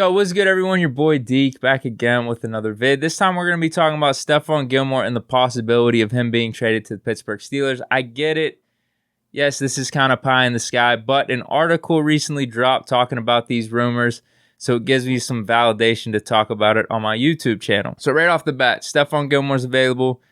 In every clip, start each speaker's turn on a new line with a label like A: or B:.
A: Yo, what's good, everyone? Your boy Deke back again with another vid. This time we're going to be talking about STEPHON Gilmore and the possibility of him being traded to the Pittsburgh Steelers. I get it. Yes, this is kind of pie in the sky, but an article recently dropped talking about these rumors, so it gives me some validation to talk about it on my YouTube channel. So right off the bat, STEPHON Gilmore's available.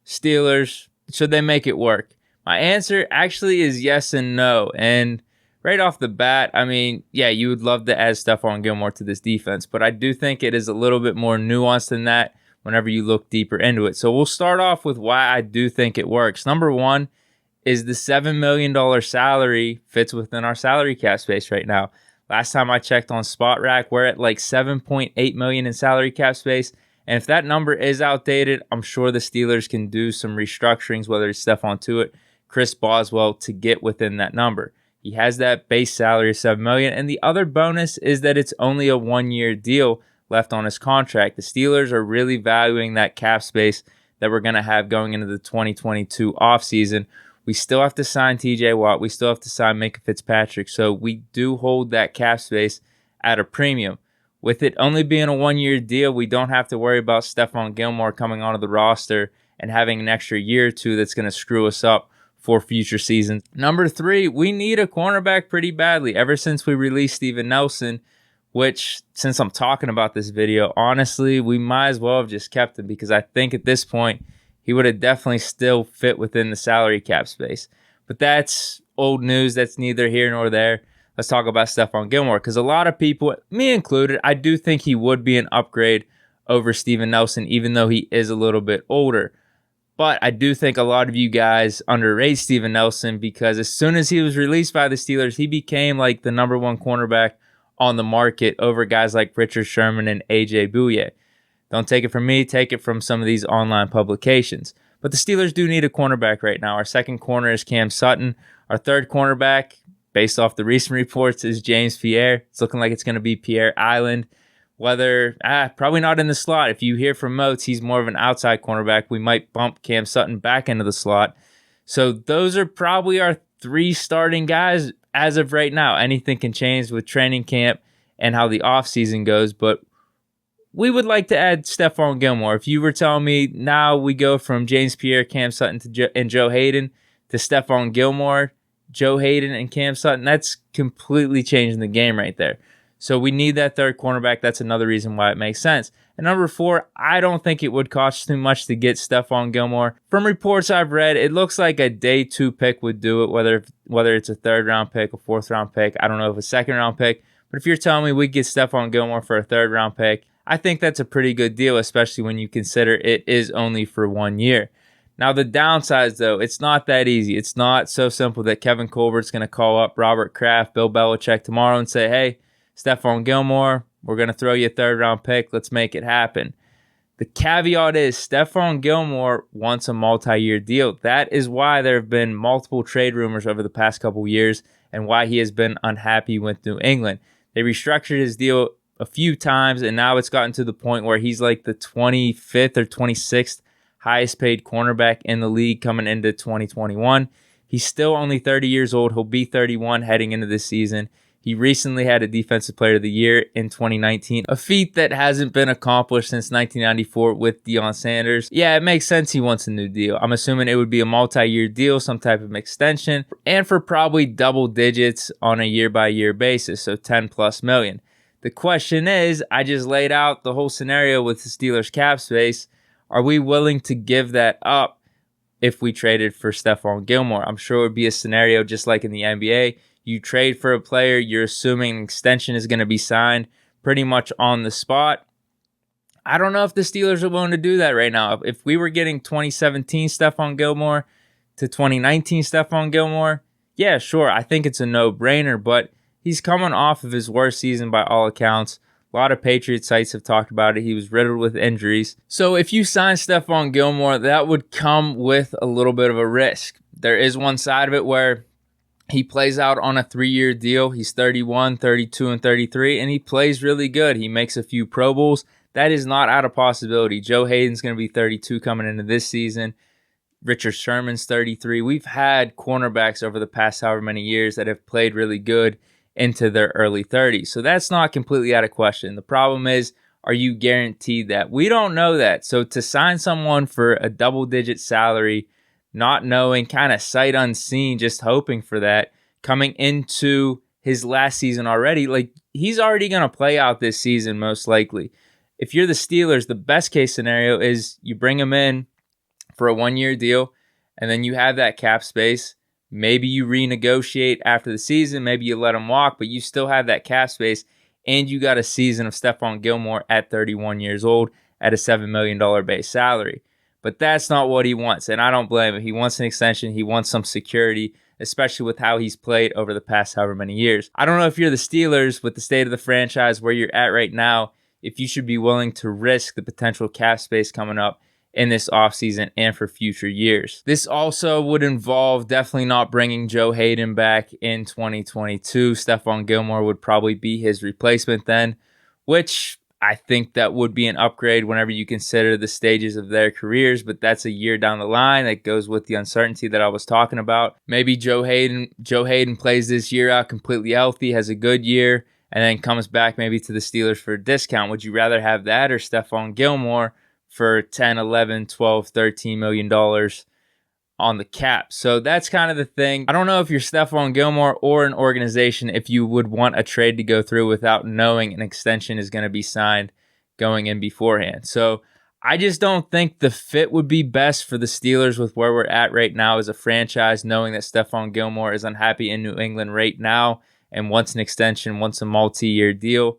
A: Steelers, should they make it work? My answer actually is yes and no, and right off the bat, I mean, yeah, you would love to add STEPHON Gilmore to this defense, but I do think it is a little bit more nuanced than that whenever you look deeper into it. So we'll start off with why I do think it works. Number one is the $7 million salary fits within our salary cap space right now. Last time I checked on Spot Rack, we're at like $7.8 million in salary cap space. And if that number is outdated, I'm sure the Steelers can do some restructurings, whether it's Stephon Tuitt, Chris Boswell, to get within that number. He has that base salary of $7 million, and the other bonus is that it's only a one-year deal left on his contract. The Steelers are really valuing that cap space that we're going to have going into the 2022 offseason. We still have to sign TJ Watt. We still have to sign Minkah Fitzpatrick, so we do hold that cap space at a premium. With it only being a one-year deal, we don't have to worry about STEPHON Gilmore coming onto the roster and having an extra year or two that's going to screw us up for future seasons. Number three, we need a cornerback pretty badly. Ever since we released Steven Nelson, which, since I'm talking about this video, honestly, we might as well have just kept him because I think at this point, he would have definitely still fit within the salary cap space. But that's old news. That's neither here nor there. Let's talk about STEPHON Gilmore because a lot of people, me included, I do think he would be an upgrade over Steven Nelson, even though he is a little bit older. But I do think a lot of you guys underrate Steven Nelson because as soon as he was released by the Steelers, he became like the number one cornerback on the market over guys like Richard Sherman and A.J. Bouye. Don't take it from me, take it from some of these online publications. But the Steelers do need a cornerback right now. Our second corner is Cam Sutton. Our third cornerback, based off the recent reports, is James Pierre. It's looking like it's going to be Pierre Island. Whether, probably not in the slot. If you hear from Moats, he's more of an outside cornerback. We might bump Cam Sutton back into the slot. So those are probably our three starting guys as of right now. Anything can change with training camp and how the offseason goes, but we would like to add STEPHON Gilmore. If you were telling me now we go from James Pierre, Cam Sutton, and Joe Hayden to STEPHON Gilmore, Joe Hayden, and Cam Sutton, that's completely changing the game right there. So we need that third cornerback. That's another reason why it makes sense. And number four, I don't think it would cost too much to get STEPHON Gilmore. From reports I've read, it looks like a day 2 pick would do it, whether it's a third round pick, a fourth round pick. I don't know if a second round pick. But if you're telling me we get STEPHON Gilmore for a third round pick, I think that's a pretty good deal, especially when you consider it is only for 1 year. Now, the downsides, though, it's not that easy. It's not so simple that Kevin Colbert's going to call up Robert Kraft, Bill Belichick tomorrow and say, hey, STEPHON Gilmore, we're going to throw you a third-round pick. Let's make it happen. The caveat is STEPHON Gilmore wants a multi-year deal. That is why there have been multiple trade rumors over the past couple years and why he has been unhappy with New England. They restructured his deal a few times, and now it's gotten to the point where he's like the 25th or 26th highest-paid cornerback in the league coming into 2021. He's still only 30 years old. He'll be 31 heading into this season. He recently had a Defensive Player of the Year in 2019, a feat that hasn't been accomplished since 1994 with Deion Sanders. Yeah, it makes sense he wants a new deal. I'm assuming it would be a multi-year deal, some type of extension, and for probably double digits on a year-by-year basis, so 10 plus million. The question is, I just laid out the whole scenario with the Steelers cap space. Are we willing to give that up if we traded for STEPHON Gilmore? I'm sure it would be a scenario just like in the NBA. You trade for a player, you're assuming an extension is going to be signed pretty much on the spot. I don't know if the Steelers are willing to do that right now. If we were getting 2017 STEPHON Gilmore to 2019 STEPHON Gilmore, yeah, sure, I think it's a no-brainer, but he's coming off of his worst season by all accounts. A lot of Patriots sites have talked about it. He was riddled with injuries. So if you sign STEPHON Gilmore, that would come with a little bit of a risk. There is one side of it where he plays out on a 3-year deal. He's 31, 32, and 33, and he plays really good. He makes a few Pro Bowls. That is not out of possibility. Joe Hayden's going to be 32 coming into this season. Richard Sherman's 33. We've had cornerbacks over the past however many years that have played really good into their early 30s. So that's not completely out of question. The problem is, are you guaranteed that? We don't know that. So to sign someone for a double-digit salary, not knowing, kind of sight unseen, just hoping for that, coming into his last season already, like he's already going to play out this season most likely. If you're the Steelers, the best case scenario is you bring him in for a 1-year deal, and then you have that cap space. Maybe you renegotiate after the season. Maybe you let him walk, but you still have that cap space, and you got a season of STEPHON Gilmore at 31 years old at a $7 million base salary. But that's not what he wants, and I don't blame him. He wants an extension. He wants some security, especially with how he's played over the past however many years. I don't know if you're the Steelers, with the state of the franchise where you're at right now, if you should be willing to risk the potential cap space coming up in this offseason and for future years. This also would involve definitely not bringing Joe Hayden back in 2022. STEPHON Gilmore would probably be his replacement then, which I think that would be an upgrade whenever you consider the stages of their careers, but that's a year down the line. That goes with the uncertainty that I was talking about. Maybe Joe Hayden plays this year out completely healthy, has a good year, and then comes back maybe to the Steelers for a discount. Would you rather have that or STEPHON Gilmore for 10, 11, 12, $13 million on the cap? So that's kind of the thing. I don't know if you're STEPHON Gilmore or an organization, if you would want a trade to go through without knowing an extension is going to be signed going in beforehand. So I just don't think the fit would be best for the Steelers with where we're at right now as a franchise, knowing that STEPHON Gilmore is unhappy in New England right now and wants an extension, wants a multi-year deal.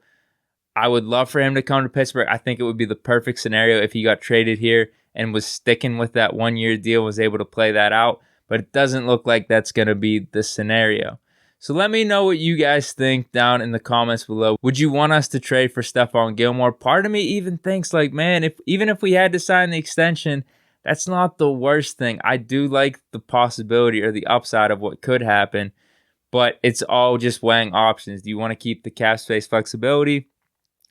A: I would love for him to come to Pittsburgh. I think it would be the perfect scenario if he got traded here and was sticking with that 1-year deal, was able to play that out. But it doesn't look like that's going to be the scenario. So let me know what you guys think down in the comments below. Would you want us to trade for STEPHON Gilmore? Part of me even thinks like, man, even if we had to sign the extension, that's not the worst thing. I do like the possibility or the upside of what could happen, but it's all just weighing options. Do you want to keep the cap space flexibility,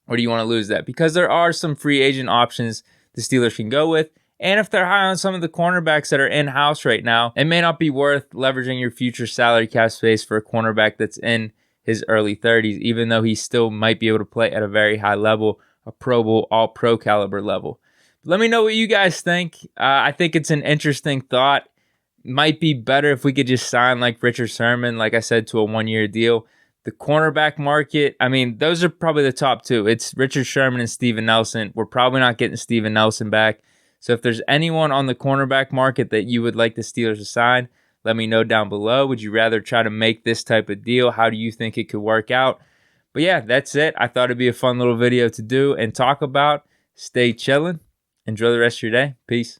A: or do you want to lose that? Because there are some free agent options the Steelers can go with. And if they're high on some of the cornerbacks that are in-house right now, it may not be worth leveraging your future salary cap space for a cornerback that's in his early 30s, even though he still might be able to play at a very high level, a Pro Bowl, all-pro caliber level. Let me know what you guys think. I think it's an interesting thought. Might be better if we could just sign like Richard Sherman, like I said, to a 1-year deal. The cornerback market, I mean, those are probably the top two. It's Richard Sherman and Steven Nelson. We're probably not getting Steven Nelson back. So if there's anyone on the cornerback market that you would like the Steelers to sign, let me know down below. Would you rather try to make this type of deal? How do you think it could work out? But yeah, that's it. I thought it'd be a fun little video to do and talk about. Stay chilling. Enjoy the rest of your day. Peace.